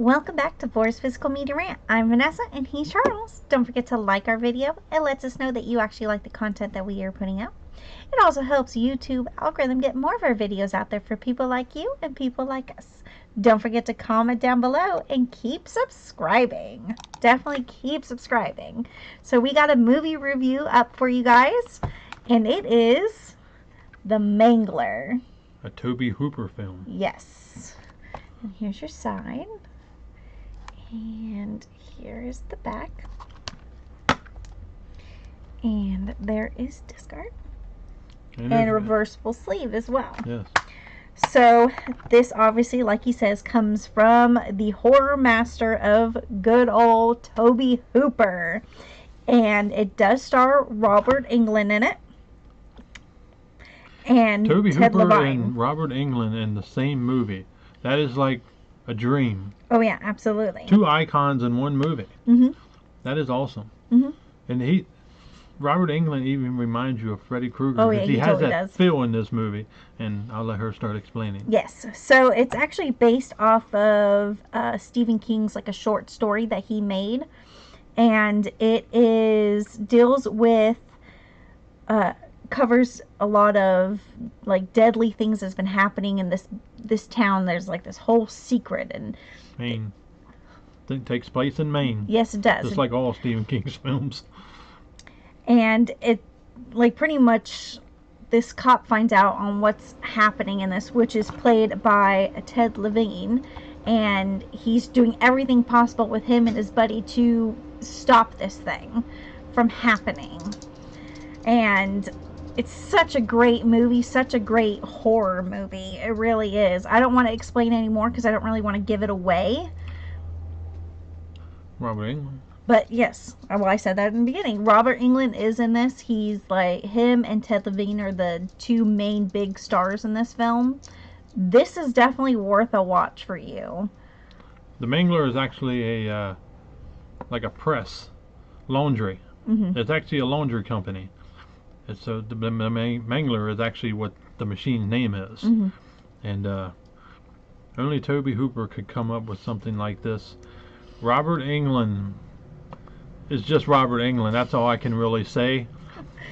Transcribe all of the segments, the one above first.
Welcome back to Forrest Physical Media Rant. I'm Vanessa and he's Charles. Don't forget to like our video. It lets us know that you actually like the content that we are putting out. It also helps YouTube algorithm get more of our videos out there for people like you and people like us. Don't forget to comment down below and keep subscribing. Definitely keep subscribing. So we got a movie review up for you guys, and it is The Mangler. A Tobe Hooper film. Yes. And here's your side. And here is the back. And there is disc art. And a reversible sleeve as well. Yes. So this obviously, like he says, comes from the horror master of good old Tobe Hooper. And it does star Robert Englund in it. And Tobe Ted Hooper Levine. and Robert Englund in the same movie. That is like a dream. Oh yeah, absolutely. Two icons in one movie. Mm-hmm. That is awesome. Mm-hmm. And Robert Englund even reminds you of Freddy Krueger. Oh yeah, he has totally that does. feel in this movie, and I'll let her start explaining. Yes, so it's actually based off of Stephen King's like a short story that he made, and it deals with covers a lot of like deadly things that's been happening in this town. There's like this whole secret, and Maine. It takes place in Maine. Yes, it does. Just like all Stephen King's films. And it, like, pretty much this cop finds out on what's happening in this, which is played by Ted Levine, and he's doing everything possible with him and his buddy to stop this thing from happening. And it's such a great movie, such a great horror movie. It really is. I don't want to explain anymore because I don't really want to give it away. Robert Englund. But yes, well, I said that in the beginning. Robert Englund is in this. He's like, him and Ted Levine are the two main big stars in this film. This is definitely worth a watch for you. The Mangler is actually a like a press, laundry. Mm-hmm. It's actually a laundry company. And so the Mangler is actually what the machine's name is. Mm-hmm. And only Tobe Hooper could come up with something like this. Robert Englund is just Robert Englund. That's all I can really say.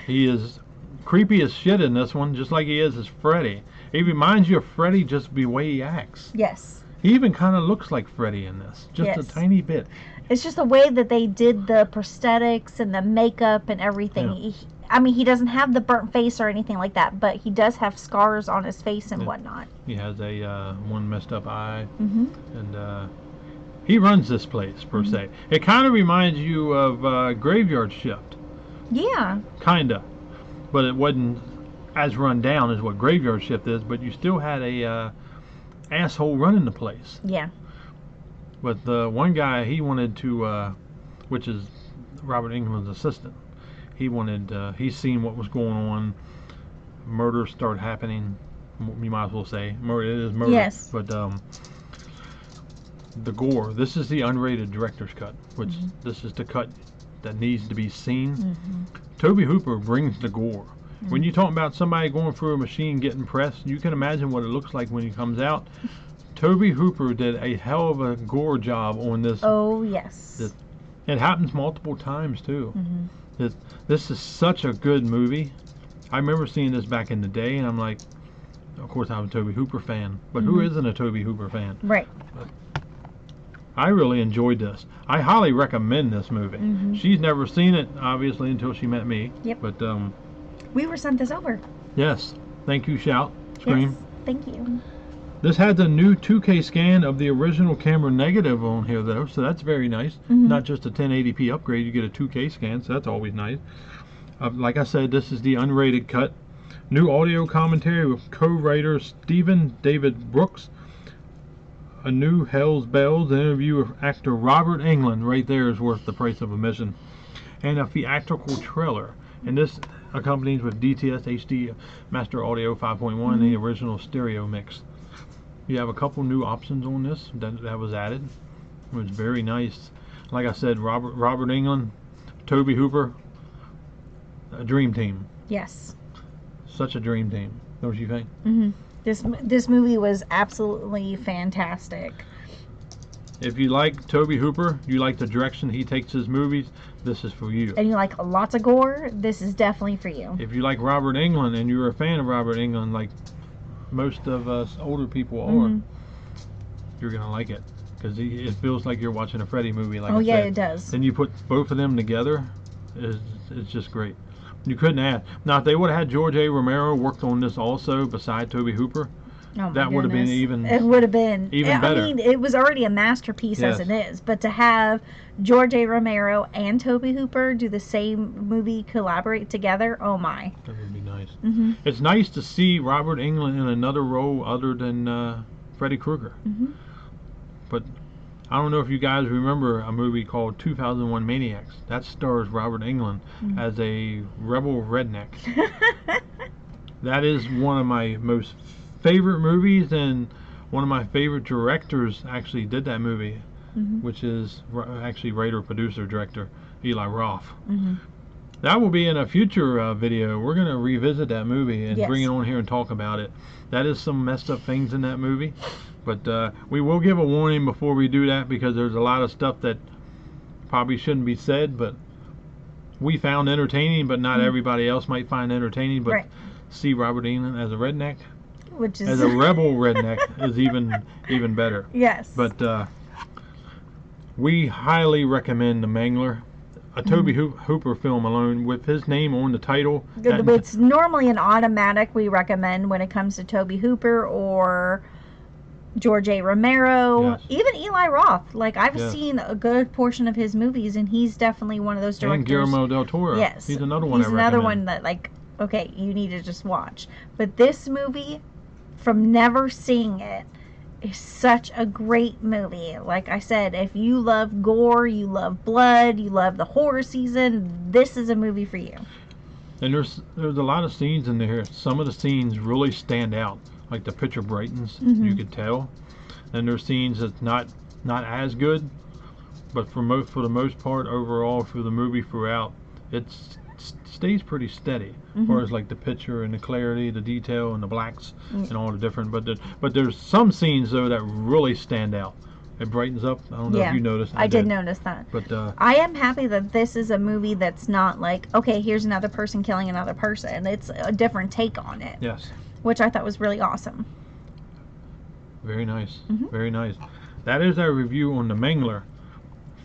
He is creepy as shit in this one, just like he is as Freddy. He reminds you of Freddy just the way he acts. Yes. He even kind of looks like Freddy in this, just Yes. a tiny bit. It's just the way that they did the prosthetics and the makeup and everything. Yeah. I mean, he doesn't have the burnt face or anything like that, but he does have scars on his face and whatnot. He has a one messed up eye, Mm-hmm. and he runs this place, per se. It kind of reminds you of Graveyard Shift. Yeah. Kinda. But it wasn't as run down as what Graveyard Shift is, but you still had a asshole running the place. Yeah. But the one guy, he wanted to, which is Robert Englund's assistant, he's seen what was going on. Murders start happening. You might as well say. Murder, it is murder. Yes. But the gore, this is the unrated director's cut, which this is the cut that needs to be seen. Tobe Hooper brings the gore. When you talk about somebody going through a machine getting pressed, you can imagine what it looks like when he comes out. Tobe Hooper did a hell of a gore job on this. Oh, yes. It happens multiple times too. This is such a good movie. I remember seeing this back in the day, and I'm like, of course I'm a Tobe Hooper fan, but who isn't a Tobe Hooper fan? Right. I really enjoyed this. I highly recommend this movie. She's never seen it, obviously, until she met me. Yep. But We were sent this over. yes, thank you, Shout, Scream. Yes, thank you. This has a new 2K scan of the original camera negative on here, though, so that's very nice. Not just a 1080p upgrade, you get a 2K scan, so that's always nice. Like I said, this is the unrated cut. New audio commentary with co-writer Stephen David Brooks. A new Hell's Bells interview with actor Robert Englund. Right there is worth the price of admission. And a theatrical trailer. And this accompanies with DTS HD Master Audio 5.1, the original stereo mix. You have a couple new options on this that was added. It was very nice. Like I said, Robert Englund, Tobe Hooper, a dream team. Yes. Such a dream team, don't you think? This movie was absolutely fantastic. If you like Tobe Hooper, you like the direction he takes his movies, this is for you. And you like lots of gore, this is definitely for you. If you like Robert Englund and you're a fan of Robert Englund, like most of us older people are, you're gonna like it because it feels like you're watching a Freddy movie. Like oh I yeah, said. it does. Then you put both of them together, it's just great. You couldn't ask. Now, if they would have had George A. Romero worked on this also beside Tobe Hooper, that would have been even. It would have been even better. I mean, it was already a masterpiece as it is, but to have George A. Romero and Tobe Hooper do the same movie, collaborate together, oh my. That would be nice. It's nice to see Robert Englund in another role other than Freddy Krueger. But I don't know if you guys remember a movie called 2001 Maniacs. That stars Robert Englund as a rebel redneck. That is one of my most favorite movies, and one of my favorite directors actually did that movie, which is actually writer, producer, director Eli Roth. That will be in a future video. We're going to revisit that movie and bring it on here and talk about it. That is some messed up things in that movie, but we will give a warning before we do that because there's a lot of stuff that probably shouldn't be said, but we found entertaining, but not everybody else might find entertaining. But see Robert Englund as a redneck, which is as a rebel redneck, is even better. Yes. But we highly recommend The Mangler. A Tobe Hooper film alone, with his name on the title. It's normally an automatic we recommend when it comes to Tobe Hooper or George A. Romero, even Eli Roth. Like, I've seen a good portion of his movies, and he's definitely one of those directors. And Guillermo del Toro. Yes. He's another one. He's another one that, like, okay, you need to just watch. But this movie, from never seeing it, is such a great movie. Like I said, if you love gore, you love blood, you love the horror season, this is a movie for you. And there's a lot of scenes in there. Some of the scenes really stand out. Like the picture brightens, you could tell. And there's scenes that's not as good, but for the most part, overall, for the movie throughout, it stays pretty steady as far as like the picture and the clarity, the detail, and the blacks and all the different. But there's some scenes though that really stand out. It brightens up. I don't know if you noticed. I did notice that. But I am happy that this is a movie that's not like, okay, here's another person killing another person. It's a different take on it. Yes. Which I thought was really awesome. Very nice. Very nice. That is our review on The Mangler.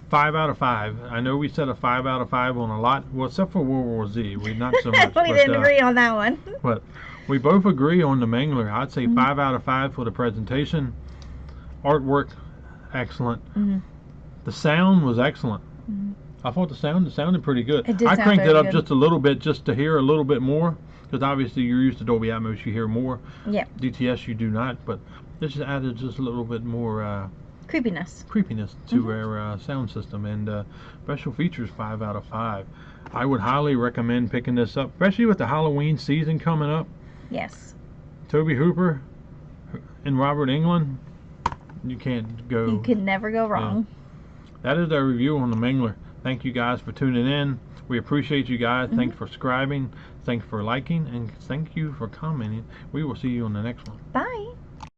5 out of 5. I know we said a 5 out of 5 on a lot, well, except for World War Z. We not so much. We didn't agree on that one. But we both agree on The Mangler. I'd say 5 out of 5 for the presentation. Artwork, excellent. The sound was excellent. I thought it sounded pretty good. I cranked it up just a little bit just to hear a little bit more, because obviously you're used to Dolby Atmos, you hear more. Yeah. DTS you do not, but this just added just a little bit more creepiness to our sound system. And special features, 5 out of 5. I would highly recommend picking this up, especially with the Halloween season coming up. Yes. Tobe Hooper and Robert Englund, you can never go wrong. That is our review on The Mangler. Thank you guys for tuning in. We appreciate you guys. Thanks for subscribing. Thanks for liking, and thank you for commenting. We will see you on the next one. Bye.